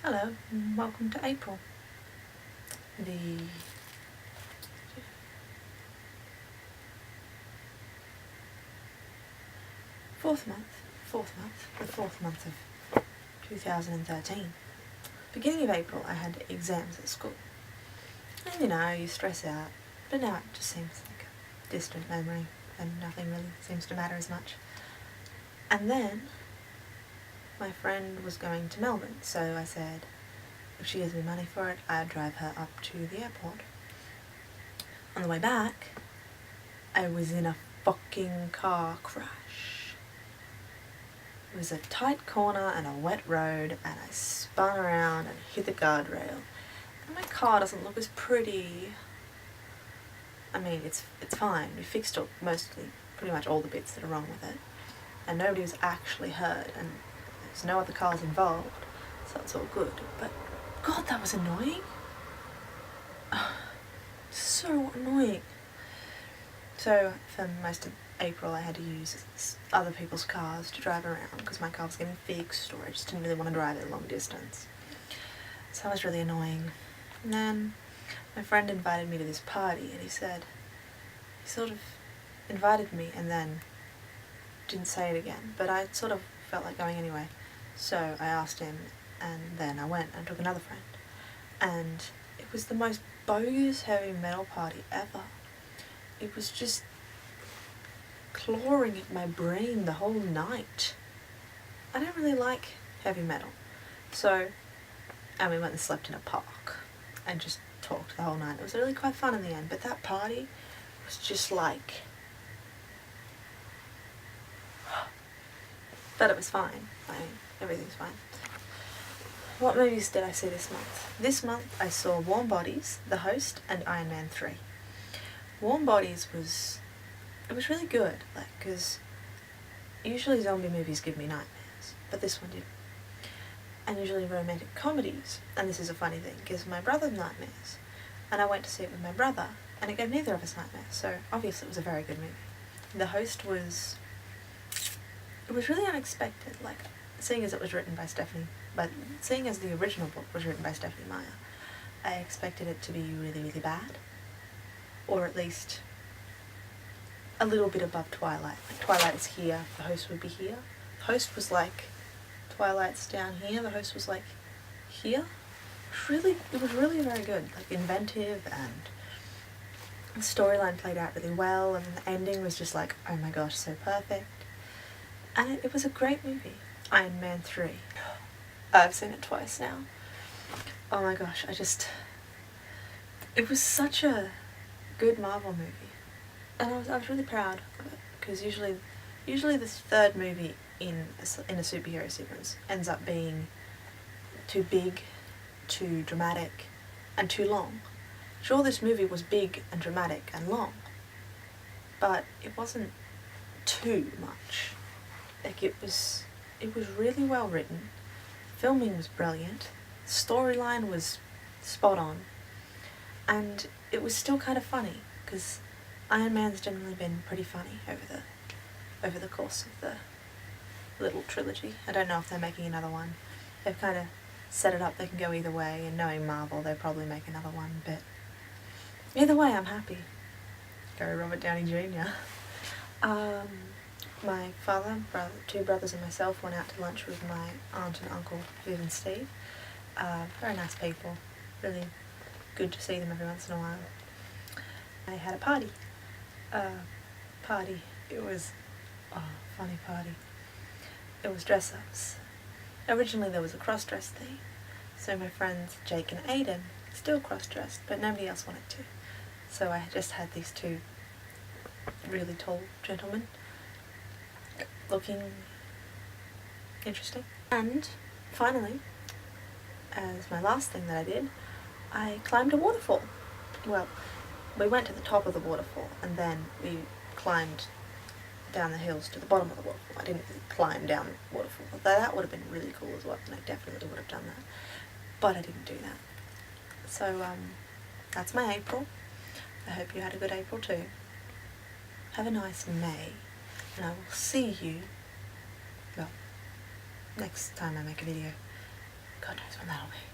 Hello and welcome to April, the fourth month of 2013. Beginning of April I had exams at school, and you stress out, but now it just seems like a distant memory and nothing really seems to matter as much. And then my friend was going to Melbourne, so I said if she gives me money for it, I'd drive her up to the airport. On the way back, I was in a fucking car crash. It was a tight corner and a wet road, and I spun around and hit the guardrail. And my car doesn't look as pretty. I mean, it's fine. We fixed up pretty much all the bits that are wrong with it. And nobody was actually hurt, and there's no other cars involved, so it's all good. But God, that was annoying. So annoying. So for most of April I had to use other people's cars to drive around because my car was getting fixed, or I just didn't really want to drive it a long distance. So that was really annoying. And then my friend invited me to this party, and he sort of invited me and then didn't say it again, but I sort of felt like going anyway. So I asked him, and then I went and took another friend. And it was the most bogus heavy metal party ever. It was just clawing at my brain the whole night. I don't really like heavy metal. And we went and slept in a park and just talked the whole night. It was really quite fun in the end, but that party was just like... But it was fine. Everything's fine. What movies did I see this month? This month I saw Warm Bodies, The Host, and Iron Man 3. Warm Bodies was really good, because usually zombie movies give me nightmares, but this one didn't. And usually romantic comedies, and this is a funny thing, gives my brother nightmares. And I went to see it with my brother, and it gave neither of us nightmares, so obviously it was a very good movie. The Host was... It was really unexpected, seeing as it was written by seeing as the original book was written by Stephanie Meyer, I expected it to be really, really bad. Or at least a little bit above Twilight. Like Twilight is here, The Host would be here. The Host was like, Twilight's down here, The Host was like here. It was really very good, inventive, and the storyline played out really well, and the ending was just like, oh my gosh, so perfect. And it was a great movie. Iron Man 3. I've seen it twice now. Oh my gosh, it was such a good Marvel movie. And I was really proud of it, because usually the third movie in a superhero sequence ends up being too big, too dramatic, and too long. Sure, this movie was big and dramatic and long, but it wasn't too much. It was really well written, filming was brilliant, storyline was spot on, and it was still kind of funny, because Iron Man's generally been pretty funny over the course of the little trilogy. I don't know if they're making another one. They've kind of set it up, they can go either way, and knowing Marvel, they'll probably make another one, but either way, I'm happy. Go Robert Downey Jr. My father, two brothers and myself went out to lunch with my aunt and uncle, Viv and Steve. Very nice people. Really good to see them every once in a while. I had a party. It was a funny party. It was dress-ups. Originally there was a cross-dress theme, so my friends Jake and Aiden still cross-dressed, but nobody else wanted to. So I just had these two really tall gentlemen looking interesting. And finally, as my last thing that I did, I climbed a waterfall. Well, we went to the top of the waterfall and then we climbed down the hills to the bottom of the waterfall. I didn't climb down the waterfall, although that would have been really cool as well, and I definitely would have done that, but I didn't do that. So that's my April. I hope you had a good April too. Have a nice May, and I will see you, well, next time I make a video. God knows when. And that'll be